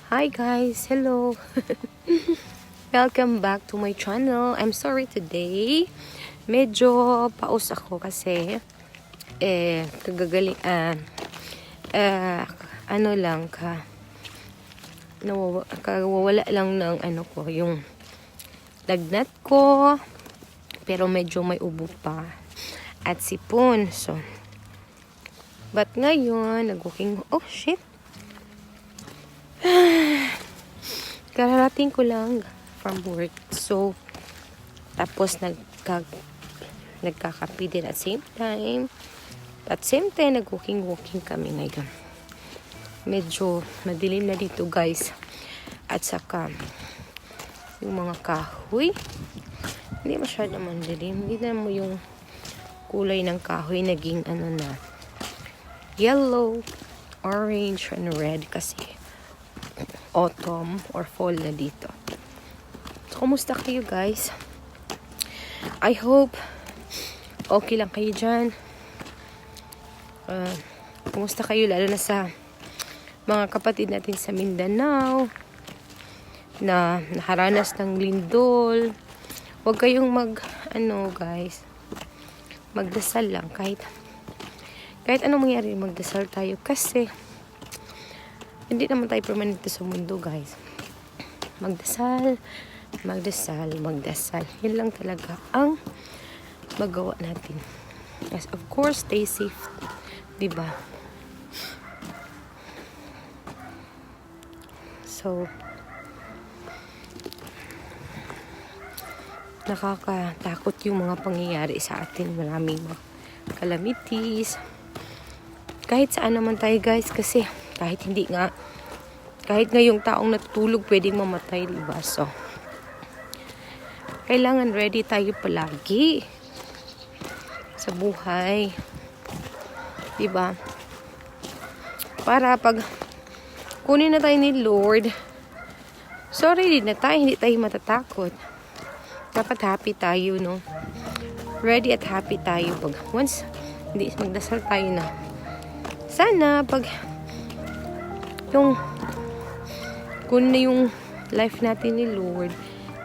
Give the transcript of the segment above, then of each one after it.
Hi guys, hello. Welcome back to my channel. I'm sorry today. Medyo paus ako kasi kagagaling ano lang kawawala lang ng ko yung lagnat ko, pero medyo may ubo pa at sipon. So but ngayon oh shit, kararating ko lang from work. So tapos nagkakape din at same time. At same time walking kami ngayon. Medyo madilim na dito guys. At saka yung mga kahoy, hindi masyado mandilim. Hindi na mo yung kulay ng kahoy naging yellow, orange, and red kasi autumn or fall na dito. So, kumusta kayo guys? I hope okay lang kayo dyan. Kumusta kayo lalo na sa mga kapatid natin sa Mindanao na nakaranas ng lindol? Huwag kayong guys, magdasal lang kahit anong mangyari, magdasal tayo kasi hindi naman tayo permanente sa mundo guys. Magdasal. Yun lang talaga ang magawa natin. Yes, of course, stay safe. Diba? So, nakakatakot yung mga pangyayari sa atin. Maraming calamities. Kahit saan naman tayo guys, kasi kahit ngayong taong natutulog pwedeng mamatay, diba? So kailangan ready tayo palagi sa buhay, diba? Para pag kunin na tayo ni Lord, so ready na tayo, hindi tayo matatakot. Dapat happy tayo, no? Ready at happy tayo pag once hindi magdasal tayo na sana pag yung kung na yung life natin ni Lord,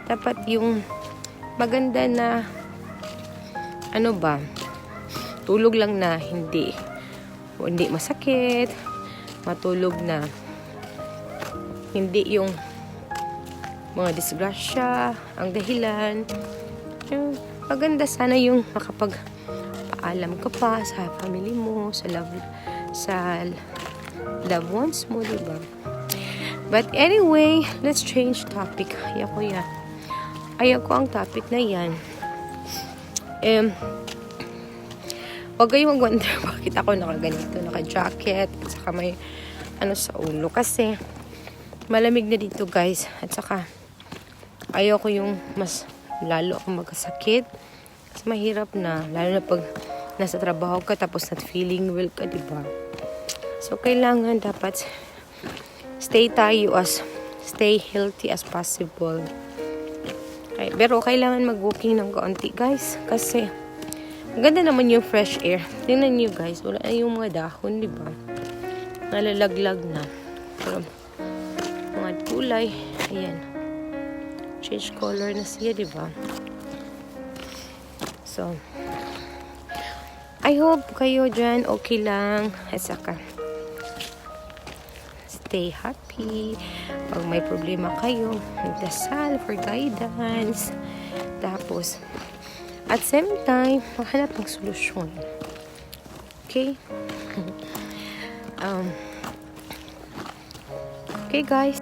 dapat yung maganda na tulog lang na hindi masakit, matulog na hindi yung mga disgrasya ang dahilan. Yung maganda sana yung makapagpaalam ka pa sa family mo, sa loved ones mo, diba? But anyway, let's change topic. Ayaw ko ang topic na yan. Huwag kayong mag-wonder bakit ako nakaganito, naka-jacket, at saka may sa ulo. Kasi malamig na dito guys. At saka ayaw ko yung mas lalo akong magkasakit. Kasi mahirap na, lalo na pag nasa trabaho ka tapos not feeling well ka, diba? So kailangan dapat stay healthy as possible. Okay, pero kailangan mag-walking ng kaunti guys, kasi maganda naman yung fresh air. Tingnan niyo guys, wala na yung mga dahon, diba? Nalalaglag na. Pero mga kulay, ayan, change color na siya, diba? So I hope kayo dyan okay lang. At saka stay happy. Pag may problema kayo, magdasal for guidance. Tapos at same time, maghanap ng solusyon. Okay? Okay guys.